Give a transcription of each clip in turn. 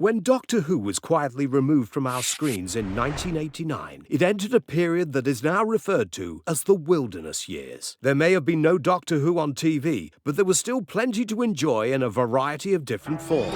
When Doctor Who was quietly removed from our screens in 1989, it entered a period that is now referred to as the wilderness years. There may have been no Doctor Who on TV, but there was still plenty to enjoy in a variety of different forms.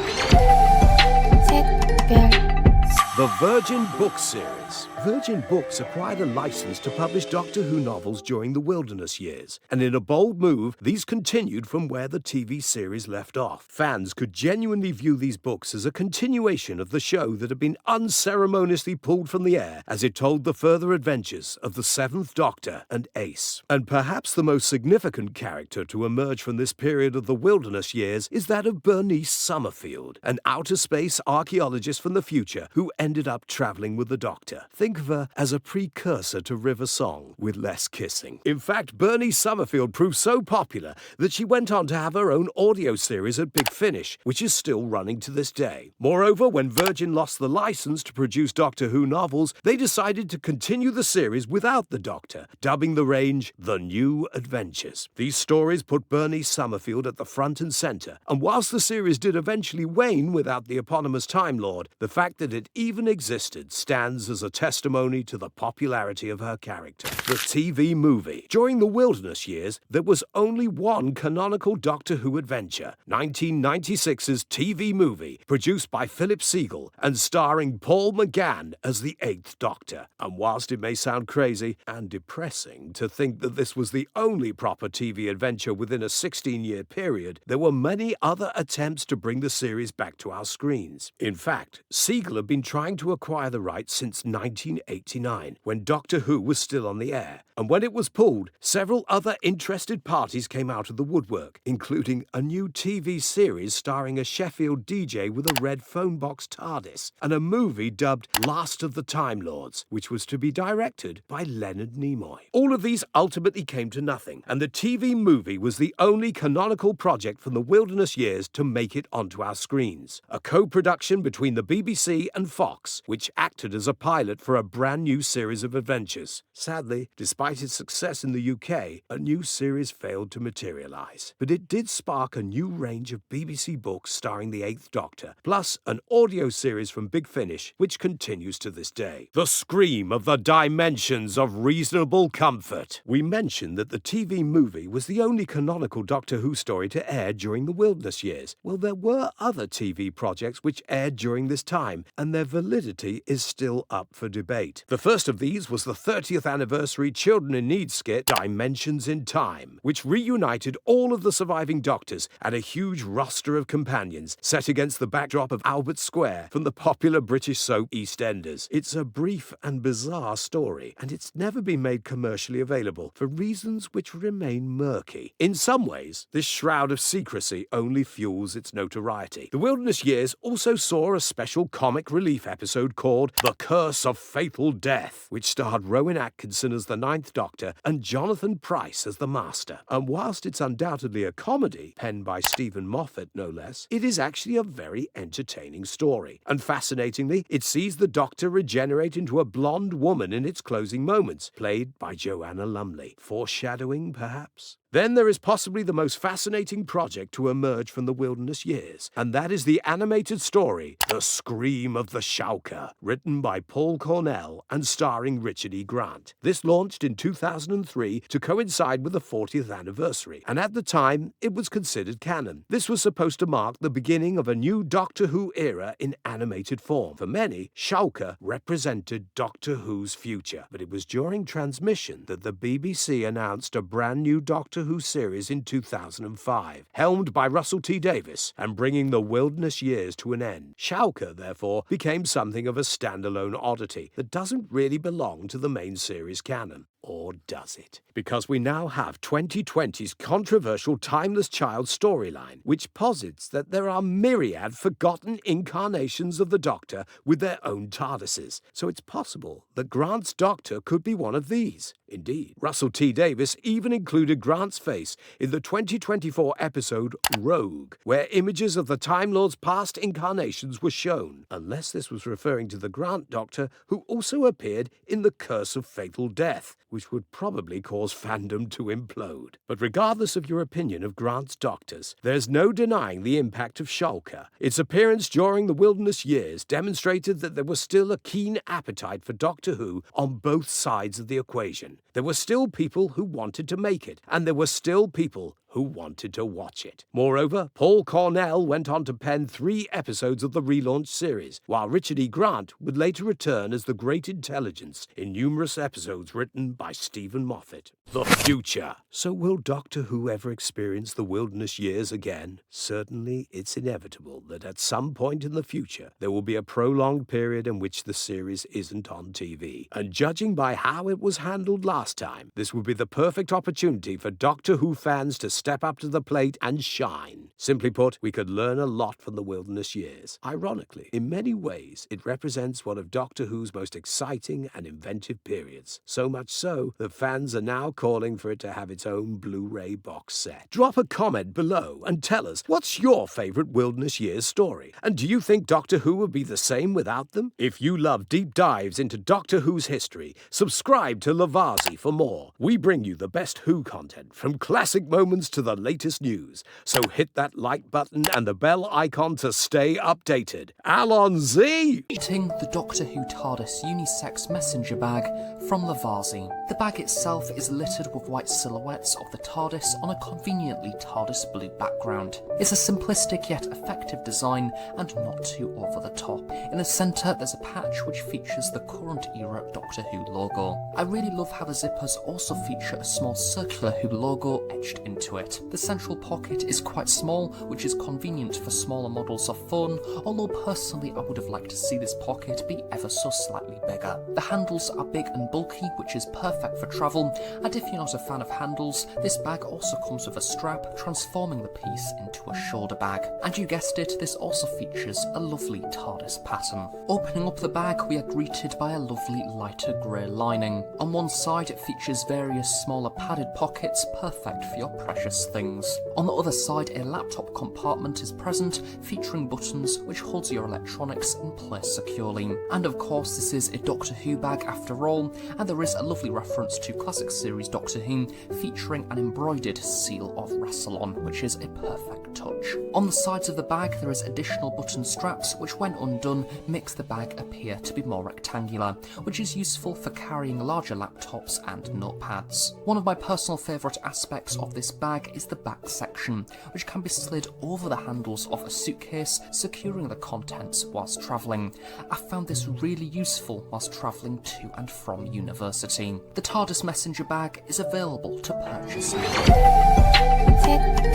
The Virgin Books series. Virgin Books acquired a license to publish Doctor Who novels during the wilderness years, and in a bold move, these continued from where the TV series left off. Fans could genuinely view these books as a continuation of the show that had been unceremoniously pulled from the air as it told the further adventures of the Seventh Doctor and Ace. And perhaps the most significant character to emerge from this period of the wilderness years is that of Bernice Summerfield, an outer space archaeologist from the future who ended up traveling with the Doctor. Think of her as a precursor to River Song, with less kissing. In fact, Bernice Summerfield proved so popular that she went on to have her own audio series at Big Finish, which is still running to this day. Moreover, when Virgin lost the license to produce Doctor Who novels, they decided to continue the series without the Doctor, dubbing the range The New Adventures. These stories put Bernice Summerfield at the front and centre, and whilst the series did eventually wane without the eponymous Time Lord, the fact that it even existed stands as a testimony to the popularity of her character. The TV movie. During the wilderness years, there was only one canonical Doctor Who adventure, 1996's TV movie, produced by Philip Siegel and starring Paul McGann as the Eighth Doctor. And whilst it may sound crazy and depressing to think that this was the only proper TV adventure within a 16-year period, there were many other attempts to bring the series back to our screens. In fact, Siegel had been trying to acquire the rights since 1989, when Doctor Who was still on the air. And when it was pulled, several other interested parties came out of the woodwork, including a new TV series starring a Sheffield DJ with a red phone box TARDIS, and a movie dubbed Last of the Time Lords, which was to be directed by Leonard Nimoy. All of these ultimately came to nothing, and the TV movie was the only canonical project from the wilderness years to make it onto our screens. A co-production between the BBC and Fox, which acted as a pilot for a brand new series of adventures. Sadly, despite its success in the UK, a new series failed to materialise. But it did spark a new range of BBC books starring the Eighth Doctor, plus an audio series from Big Finish, which continues to this day. The Scream of the Dimensions of Reasonable Comfort. We mentioned that the TV movie was the only canonical Doctor Who story to air during the wilderness years. Well, there were other TV projects which aired during this time, and their validity is still up for debate. The first of these was the 30th anniversary Children in Need skit Dimensions in Time, which reunited all of the surviving Doctors and a huge roster of companions set against the backdrop of Albert Square from the popular British soap EastEnders. It's a brief and bizarre story, and it's never been made commercially available for reasons which remain murky. In some ways, this shroud of secrecy only fuels its notoriety. The wilderness years also saw a special comic relief episode called The Curse of Fatal Death, which starred Rowan Atkinson as the Ninth Doctor and Jonathan Pryce as the Master. And whilst it's undoubtedly a comedy, penned by Stephen Moffat no less, it is actually a very entertaining story. And fascinatingly, it sees the Doctor regenerate into a blonde woman in its closing moments, played by Joanna Lumley. Foreshadowing, perhaps? Then there is possibly the most fascinating project to emerge from the wilderness years, and that is the animated story, The Scream of the Shauker, written by Paul Cornell and starring Richard E. Grant. This launched in 2003 to coincide with the 40th anniversary, and at the time, it was considered canon. This was supposed to mark the beginning of a new Doctor Who era in animated form. For many, Shauker represented Doctor Who's future, but it was during transmission that the BBC announced a brand new Doctor Who series in 2005, helmed by Russell T Davies and bringing the wilderness years to an end. Shauker, therefore, became something of a standalone oddity that doesn't really belong to the main series canon. Or does it? Because we now have 2020's controversial Timeless Child storyline, which posits that there are myriad forgotten incarnations of the Doctor with their own TARDISes. So it's possible that Grant's Doctor could be one of these. Indeed, Russell T Davies even included Grant's face in the 2024 episode Rogue, where images of the Time Lord's past incarnations were shown, unless this was referring to the Grant Doctor who also appeared in The Curse of Fatal Death, which would probably cause fandom to implode. But regardless of your opinion of Grant's Doctors, there's no denying the impact of Shulker. Its appearance during the Wilderness Years demonstrated that there was still a keen appetite for Doctor Who on both sides of the equation. There were still people who wanted to make it, and there were still people who wanted to watch it. Moreover, Paul Cornell went on to pen 3 episodes of the relaunched series, while Richard E. Grant would later return as the Great Intelligence in numerous episodes written by Stephen Moffat. The future. So will Doctor Who ever experience the Wilderness Years again? Certainly, it's inevitable that at some point in the future, there will be a prolonged period in which the series isn't on TV. And judging by how it was handled last time, this would be the perfect opportunity for Doctor Who fans to step up to the plate and shine. Simply put, we could learn a lot from the Wilderness Years. Ironically, in many ways, it represents one of Doctor Who's most exciting and inventive periods. So much so that fans are now calling for it to have its own Blu-ray box set. Drop a comment below and tell us, what's your favourite Wilderness Years story? And do you think Doctor Who would be the same without them? If you love deep dives into Doctor Who's history, subscribe to Lavazzi for more. We bring you the best Who content, from classic moments to the latest news. So hit that like button and the bell icon to stay updated. Alonzi! Eating the Doctor Who TARDIS unisex messenger bag from Lavazzi. The bag itself is littered with white silhouettes of the TARDIS on a conveniently TARDIS blue background. It's a simplistic yet effective design and not too over the top. In the centre there's a patch which features the current era Doctor Who logo. I really love how the zippers also feature a small circular Who logo etched into it. The central pocket is quite small, which is convenient for smaller models of phone, although personally I would have liked to see this pocket be ever so slightly bigger. The handles are big and bulky, which is perfect for travel, and if you're not a fan of handles, this bag also comes with a strap, transforming the piece into a shoulder bag. And you guessed it, this also features a lovely TARDIS pattern. Opening up the bag, we are greeted by a lovely lighter grey lining. On one side it features various smaller padded pockets, perfect for your precious things. On the other side, a laptop compartment is present, featuring buttons which holds your electronics in place securely. And of course this is a Doctor Who bag after all, and there is a lovely reference to classic series Doctor Who, featuring an embroidered seal of Rassilon, which is a perfect touch. On the sides of the bag there is additional button straps which when undone makes the bag appear to be more rectangular, which is useful for carrying larger laptops and notepads. One of my personal favourite aspects of this bag is the back section, which can be slid over the handles of a suitcase, securing the contents whilst travelling. I found this really useful whilst travelling to and from university. The TARDIS messenger bag is available to purchase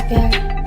now.